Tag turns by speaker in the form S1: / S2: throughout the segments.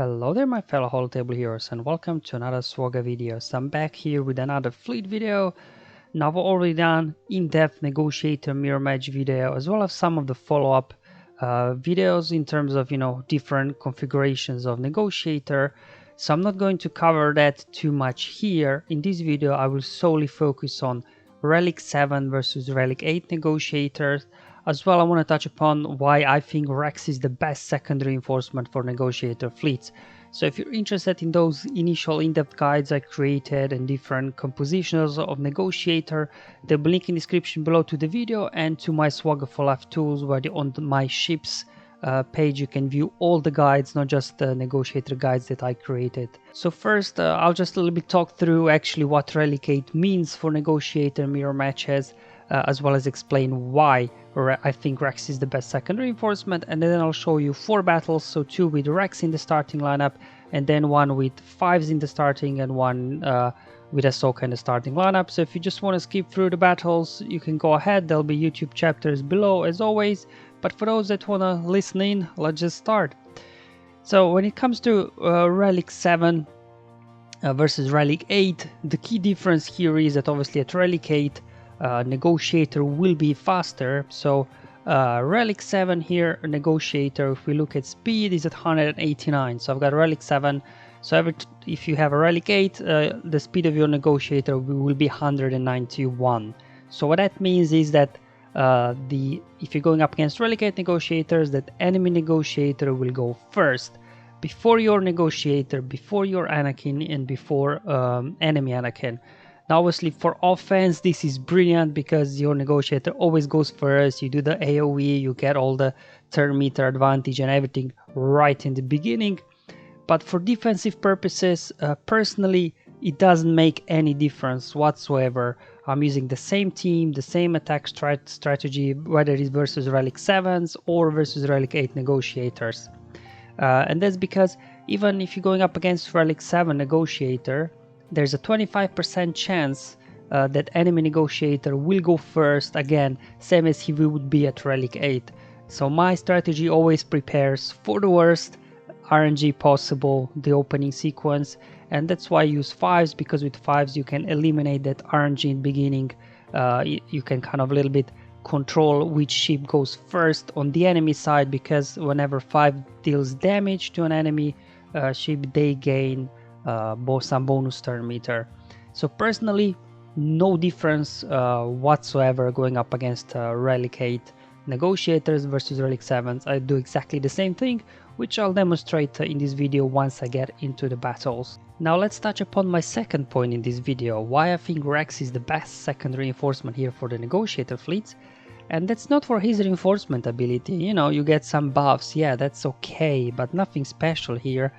S1: Hello there my fellow holotable heroes and welcome to another SWGOH video. So I'm back here with another fleet video. Now I've already done in-depth negotiator mirror match video as well as some of the follow-up videos in terms of different configurations of negotiator. So I'm not going to cover that too much here. In this video I will solely focus on Relic 7 versus Relic 8 negotiators. As well, I want to touch upon why I think Rex is the best second reinforcement for negotiator fleets. So if you're interested in those initial in-depth guides I created and different compositions of negotiator, they'll be linked in the description below to the video and to my SWGOH for Life tools, where on my ships page you can view all the guides, not just the negotiator guides that I created. So first I'll just a little bit talk through actually what Relic 8 means for negotiator mirror matches, as well as explain why I think Rex is the best second reinforcement, and then I'll show you 4 battles, so 2 with Rex in the starting lineup and then 1 with 5s in the starting and 1 with Ahsoka in the starting lineup. So if you just want to skip through the battles, you can go ahead. There'll be YouTube chapters below as always, but for those that want to listen in, let's just start. So when it comes to Relic 7 versus Relic 8, the key difference here is that obviously at Relic 8 negotiator will be faster. So Relic 7 here, negotiator, if we look at speed, is at 189. So I've got Relic 7. So if you have a Relic 8, the speed of your negotiator will be 191. So what that means is that if you're going up against Relic 8 negotiators, that enemy negotiator will go first before your negotiator, before your Anakin, and before enemy Anakin. Now obviously for offense this is brilliant because your negotiator always goes first. You do the AoE, you get all the turn meter advantage and everything right in the beginning. But for defensive purposes, personally it doesn't make any difference whatsoever. I'm using the same team, the same attack strategy, whether it's versus Relic 7s or versus Relic 8 negotiators. And that's because even if you're going up against Relic 7 negotiator, there's a 25% chance that enemy negotiator will go first, again, same as he would be at Relic 8. So my strategy always prepares for the worst RNG possible, the opening sequence, and that's why I use 5s, because with 5s you can eliminate that RNG in the beginning. You can kind of a little bit control which ship goes first on the enemy side, because whenever 5 deals damage to an enemy ship, they gain some bonus turn meter. So personally, no difference whatsoever going up against Relic 8 negotiators versus Relic 7s. I do exactly the same thing, which I'll demonstrate in this video once I get into the battles. Now let's touch upon my second point in this video, why I think Rex is the best second reinforcement here for the negotiator fleets. And that's not for his reinforcement ability. You get some buffs, yeah, that's okay, but nothing special here.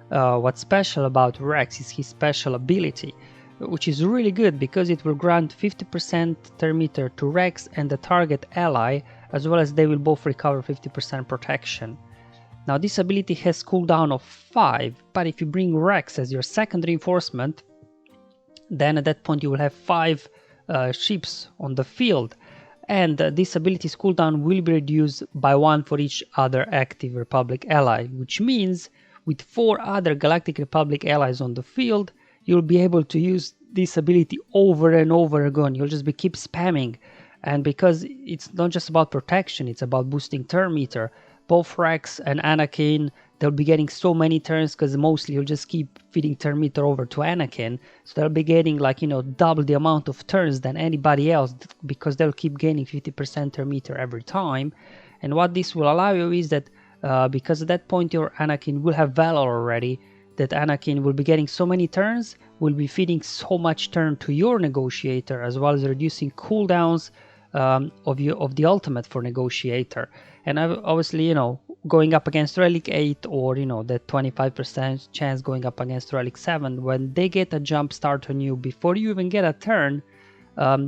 S1: What's special about Rex is his special ability, which is really good because it will grant 50% turn meter to Rex and the target ally, as well as they will both recover 50% protection. Now this ability has cooldown of 5, but if you bring Rex as your second reinforcement, then at that point you will have 5 ships on the field, and this ability's cooldown will be reduced by 1 for each other active Republic ally, which means with 4 other Galactic Republic allies on the field, you'll be able to use this ability over and over again. You'll just keep spamming. And because it's not just about protection, it's about boosting turn meter. Both Rex and Anakin, they'll be getting so many turns because mostly you'll just keep feeding turn meter over to Anakin. So they'll be getting double the amount of turns than anybody else, because they'll keep gaining 50% turn meter every time. And what this will allow you is that because at that point your Anakin will have Valor already, that Anakin will be getting so many turns, will be feeding so much turn to your negotiator, as well as reducing cooldowns of the ultimate for negotiator. And obviously, going up against Relic 8 or that 25% chance going up against Relic 7, when they get a jump start on you before you even get a turn,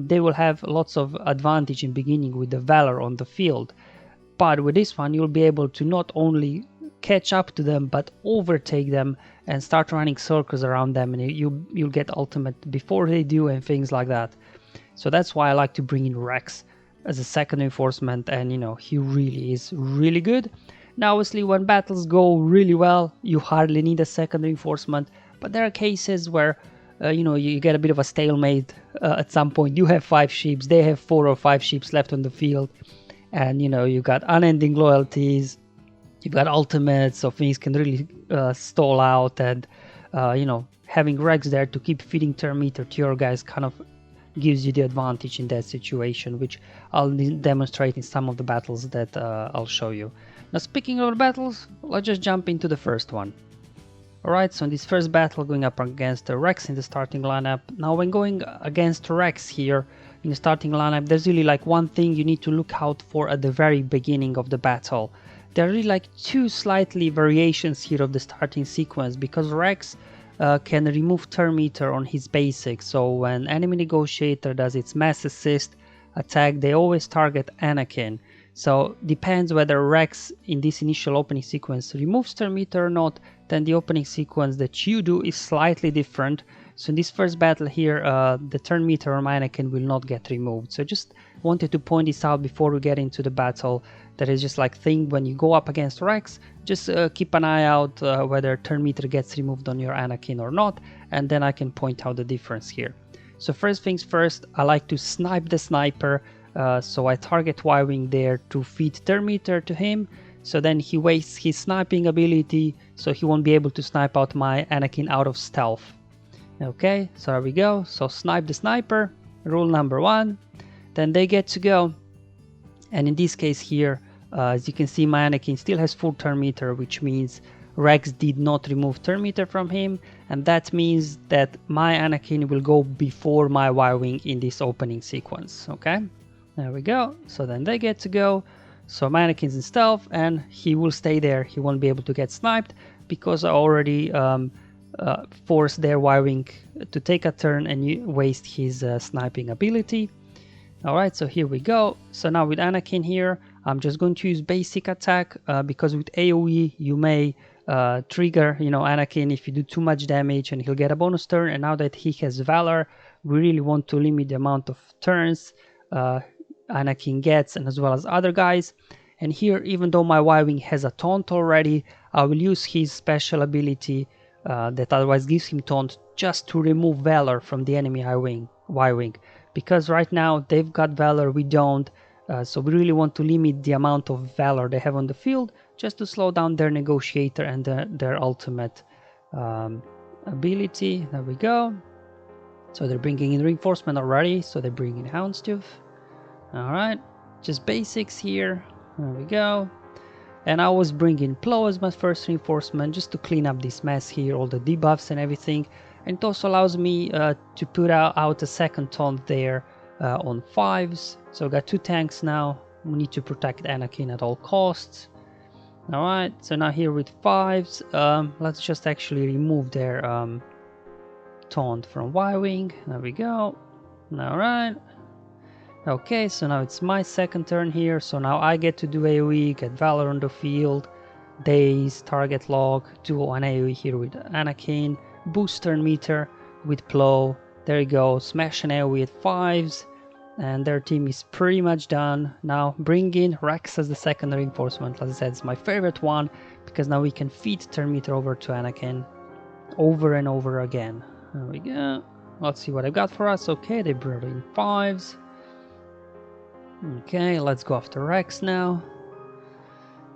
S1: they will have lots of advantage in beginning with the Valor on the field. But with this one, you'll be able to not only catch up to them, but overtake them and start running circles around them, and you'll get ultimate before they do and things like that. So that's why I like to bring in Rex as a second reinforcement, and he really is really good. Now obviously when battles go really well, you hardly need a second reinforcement, but there are cases where you get a bit of a stalemate at some point. You have 5 ships, they have 4 or 5 ships left on the field, and you got unending loyalties, you've got ultimates, so things can really stall out, and having Rex there to keep feeding turn meter to your guys kind of gives you the advantage in that situation, which I'll demonstrate in some of the battles that I'll show you. Now speaking of the battles, let's just jump into the first one. Alright, so in this first battle going up against Rex in the starting lineup. Now when going against Rex here in the starting lineup, there's really like one thing you need to look out for at the very beginning of the battle. There are really like 2 slightly variations here of the starting sequence, because Rex can remove turn meter on his basics. So when enemy negotiator does its mass assist attack, they always target Anakin. So depends whether Rex in this initial opening sequence removes turn meter or not, then the opening sequence that you do is slightly different. So in this first battle here, the turn meter on Anakin will not get removed. So just wanted to point this out before we get into the battle. That is just like thing when you go up against Rex, just keep an eye out whether turn meter gets removed on your Anakin or not, and then I can point out the difference here. So first things first, I like to snipe the sniper, so I target Y-Wing there to feed turn meter to him, so then he wastes his sniping ability, so he won't be able to snipe out my Anakin out of stealth. Okay, so there we go. So snipe the sniper, rule number 1. Then they get to go, and in this case here, as you can see, my Anakin still has full turn meter, which means Rex did not remove turn meter from him, and that means that my Anakin will go before my Y-Wing in this opening sequence. Okay, there we go. So then they get to go. So my Anakin's in stealth, and he will stay there. He won't be able to get sniped because I already forced their Y-Wing to take a turn and waste his sniping ability. Alright, so here we go. So now with Anakin here, I'm just going to use basic attack because with AoE you may trigger, Anakin if you do too much damage, and he'll get a bonus turn. And now that he has Valor, we really want to limit the amount of turns Anakin gets, and as well as other guys. And here, even though my Y-Wing has a taunt already, I will use his special ability that otherwise gives him taunt, just to remove Valor from the enemy Y-Wing. Because right now they've got Valor, we don't, so we really want to limit the amount of Valor they have on the field, just to slow down their Negotiator and their ultimate ability. There we go. So they're bringing in reinforcement already, so they bring in Houndstooth. Alright, just basics here. There we go. And I was bringing Plo as my first reinforcement, just to clean up this mess here, all the debuffs and everything. And it also allows me to put out a second taunt there on 5s. So I got 2 tanks now. We need to protect Anakin at all costs. Alright, so now here with 5s, let's just actually remove their taunt from Y-Wing. There we go. Alright. Okay, so now it's my second turn here. So now I get to do AoE, get Valor on the field, Daze, target lock, do an AoE here with Anakin, boost turn meter with Plo. There you go, smash an AoE at 5s, and their team is pretty much done. Now bring in Rex as the second reinforcement. As I said, it's my favorite one, because now we can feed turn meter over to Anakin over and over again. There we go. Let's see what I got for us. Okay, they brought in 5s. Okay, let's go after Rex now.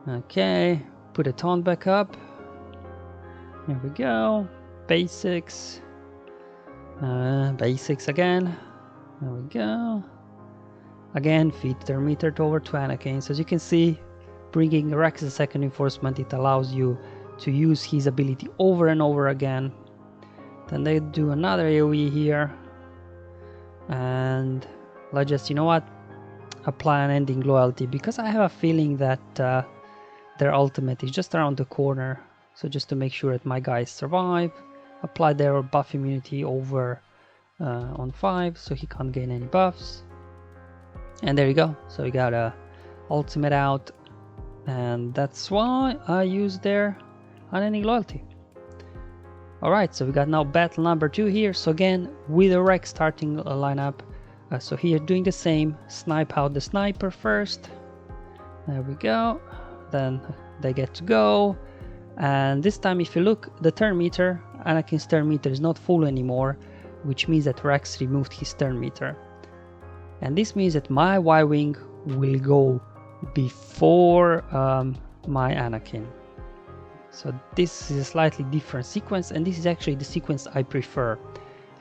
S1: Okay, put a taunt back up. Here we go. Basics. Basics again. There we go. Again, feed their meter over to Anakin. So as you can see, bringing Rex as a second reinforcement, it allows you to use his ability over and over again. Then they do another AoE here. And let's just, apply an ending loyalty, because I have a feeling that their ultimate is just around the corner. So just to make sure that my guys survive, apply their buff immunity over on 5, so he can't gain any buffs. And there you go. So we got a ultimate out, and that's why I use their unending loyalty. Alright, so we got now battle number 2 here. So again, with a Rex starting lineup. So here doing the same, snipe out the sniper first. There we go. Then they get to go. And this time, if you look, the turn meter, Anakin's turn meter is not full anymore, which means that Rex removed his turn meter. And this means that my Y-Wing will go before my Anakin. So this is a slightly different sequence, and this is actually the sequence I prefer.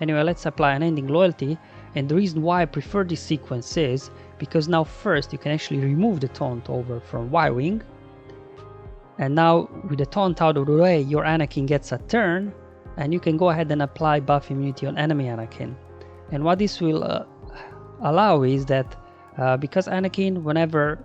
S1: Anyway, let's apply unending loyalty, and the reason why I prefer this sequence is because now first you can actually remove the taunt over from Y-Wing, and now with the taunt out of the way, your Anakin gets a turn, and you can go ahead and apply buff immunity on enemy Anakin. And what this will allow is that because Anakin, whenever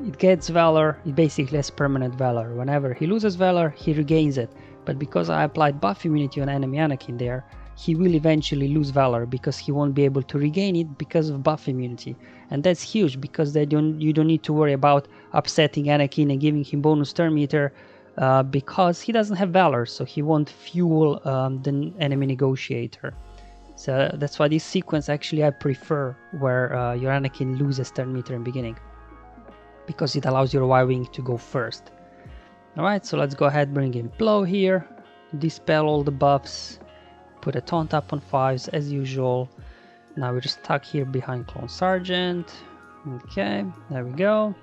S1: it gets Valor, it basically has permanent Valor. Whenever he loses Valor, he regains it. But because I applied buff immunity on enemy Anakin there, he will eventually lose Valor because he won't be able to regain it because of buff immunity. And that's huge because you don't need to worry about upsetting Anakin and giving him bonus turn meter because he doesn't have Valor, so he won't fuel the enemy Negotiator. So that's why this sequence actually I prefer, where your Anakin loses turn meter in the beginning, because it allows your Y-Wing to go first. Alright, so let's go ahead, bring in Blow here, dispel all the buffs, put a taunt up on 5s as usual. Now we're just stuck here behind Clone Sergeant. Okay, there we go.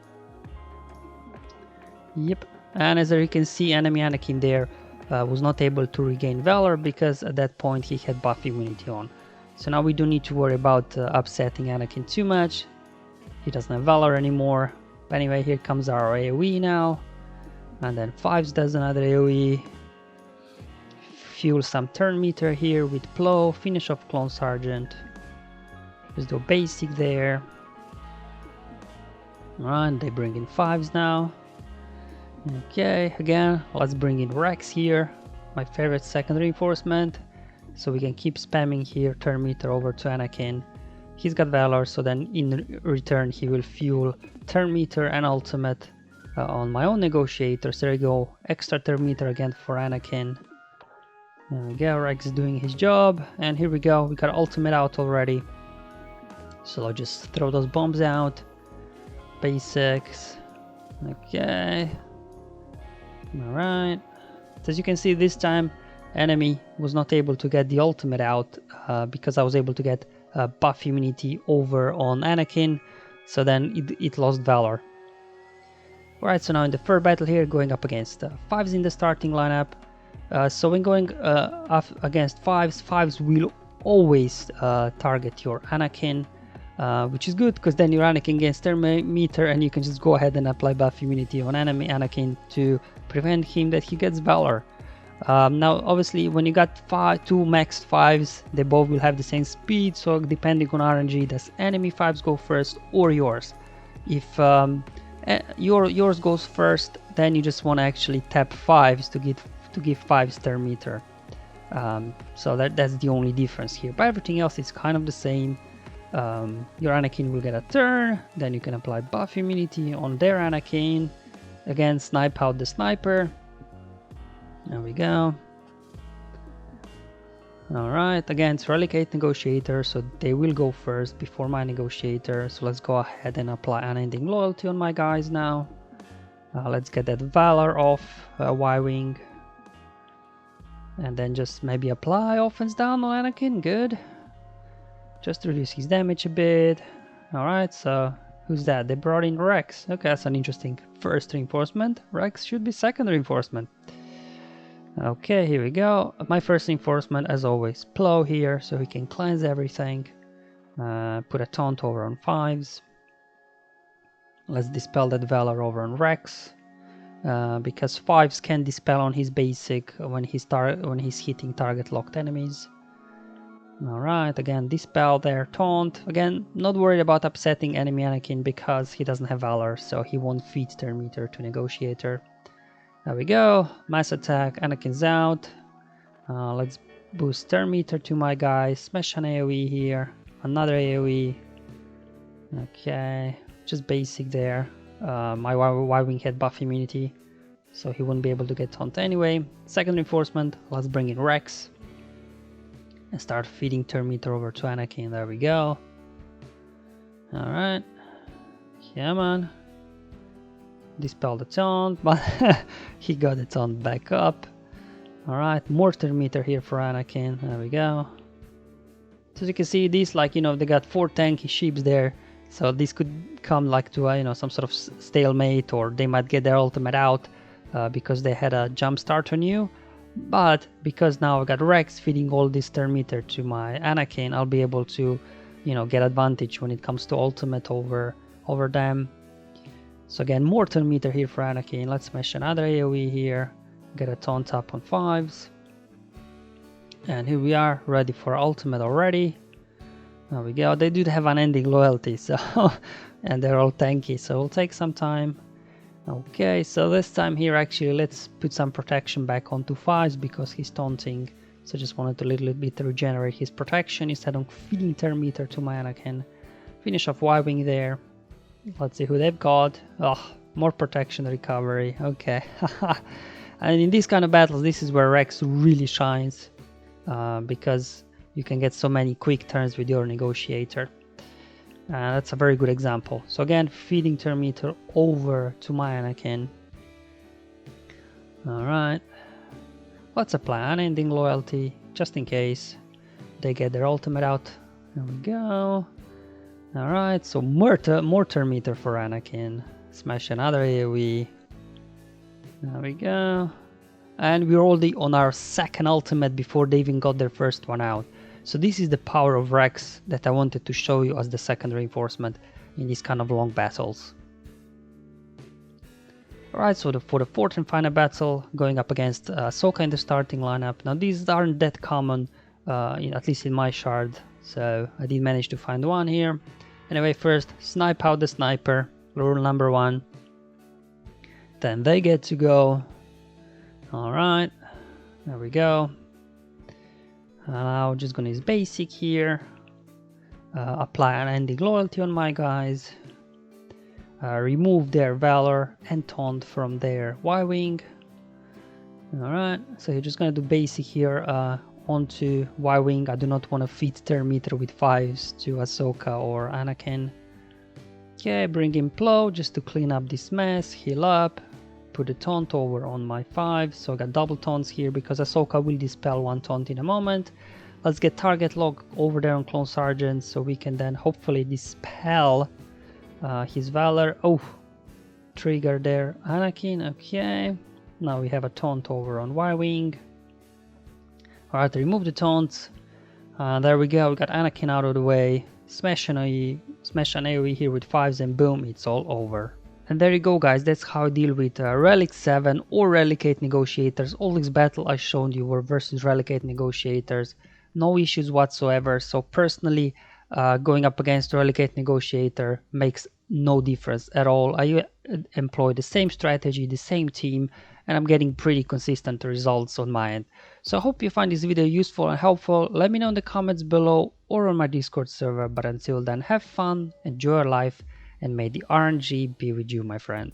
S1: Yep, and as you can see, enemy Anakin there was not able to regain Valor because at that point he had buff immunity on. So now we don't need to worry about upsetting Anakin too much. He doesn't have Valor anymore. But anyway, here comes our AoE now. And then 5s does another AoE. Fuel some turn meter here with Plow. Finish off Clone Sergeant. Just do basic there. Alright, they bring in 5s now. Okay, again, let's bring in Rex here, my favorite second reinforcement, so we can keep spamming here, turn meter over to Anakin. He's got Valor, so then in return he will fuel turn meter and ultimate on my own Negotiator. So there we go, extra turn meter again for Anakin. There we go, Rex is doing his job, and here we go, we got ultimate out already. So I'll just throw those bombs out, basics, okay. Alright, so as you can see, this time enemy was not able to get the ultimate out because I was able to get buff immunity over on Anakin, so then it lost Valor. Alright, so now in the third battle here, going up against 5s in the starting lineup. So when going up against 5s will always target your Anakin, which is good because then your Anakin gains turn meter and you can just go ahead and apply buff immunity on enemy Anakin to prevent him that he gets Valor. Now obviously when you got two max 5s, they both will have the same speed, so depending on RNG, does enemy 5s go first or yours? If yours goes first, then you just want to actually tap 5s to give 5s turn meter. So that's the only difference here, but everything else is kind of the same. Your Anakin will get a turn, then you can apply buff immunity on their Anakin. Again, snipe out the sniper. There we go. Alright, again, it's Relicate Negotiator, so they will go first before my Negotiator. So let's go ahead and apply unending loyalty on my guys now. Let's get that Valor off Y-Wing. And then just maybe apply offense down on Anakin, good. Just to reduce his damage a bit. Alright, so who's that? They brought in Rex. Okay, that's an interesting first reinforcement. Rex should be second reinforcement. Okay, here we go. My first reinforcement, as always, Plow here, so he can cleanse everything. Put a taunt over on 5s. Let's dispel that Valor over on Rex. Because 5s can dispel on his basic when he's hitting target locked enemies. Alright, again, dispel their taunt. Again, not worried about upsetting enemy Anakin because he doesn't have Valor, so he won't feed turn meter to Negotiator. There we go, mass attack, Anakin's out. Let's boost turn meter to my guys, smash an AoE here, another AoE. Okay, just basic there. My Y-Wing had buff immunity, so he wouldn't be able to get taunt anyway. Second reinforcement, let's bring in Rex. And start feeding turn meter over to Anakin. There we go. Alright. Come on. dispel the taunt, but he got the taunt back up. Alright, mortar meter here for Anakin. There we go. So as you can see, these, like, you know, they got 4 tanky ships there. So this could come like to a, you know, some sort of stalemate, or they might get their ultimate out because they had a jump start on you. But because now I got Rex feeding all this turn meter to my Anakin, I'll be able to, you know, get advantage when it comes to ultimate over them. So again, more turn meter here for Anakin. Let's smash another AoE here. Get a taunt up on 5s. And here we are, ready for ultimate already. There we go. They do have unending loyalty, so and they're all tanky, so it'll take some time. Okay, so this time here actually let's put some protection back onto 5s because he's taunting. So just wanted to a little bit regenerate his protection instead of feeding turn meter to my Anakin. Finish off Y-Wing there. Let's see who they've got. Oh, more protection recovery. Okay. And in these kind of battles, this is where Rex really shines because you can get so many quick turns with your Negotiator. That's a very good example. So again, feeding turn meter over to my Anakin. Alright. Let's apply unending loyalty, just in case they get their ultimate out. There we go. Alright, so more turn meter for Anakin. Smash another AoE. There we go. And we're already on our second ultimate before they even got their first one out. So this is the power of Rex that I wanted to show you as the second reinforcement in these kind of long battles. Alright, so for the fourth and final battle, going up against Ahsoka in the starting lineup. Now these aren't that common, at least in my shard, so I did manage to find one here. Anyway, first, snipe out the sniper, rule number 1. Then they get to go. Alright, there we go. Now just gonna use basic here. Apply unending loyalty on my guys. Remove their valor and taunt from their Y-Wing. Alright, so you're just gonna do basic here onto Y-Wing. I do not want to feed turn meter with 5s to Ahsoka or Anakin. Okay, bring in Plow just to clean up this mess, heal up. Put a taunt over on my 5, so I got double taunts here because Ahsoka will dispel one taunt in a moment. Let's get target lock over there on Clone Sergeant so we can then hopefully dispel his valor. Oh, trigger there Anakin. Okay, now we have a taunt over on Y-Wing. Alright, remove the taunts. There we go, we got Anakin out of the way. Smash an AoE here with 5s and boom, it's all over. And there you go guys, that's how I deal with Relic 7 or Relic 8 Negotiators. All these battles I showed you were versus Relic 8 Negotiators. No issues whatsoever. So personally, going up against Relic 8 Negotiator makes no difference at all. I employ the same strategy, the same team, and I'm getting pretty consistent results on my end. So I hope you find this video useful and helpful. Let me know in the comments below or on my Discord server. But until then, have fun, enjoy your life, and may the RNG be with you, my friends.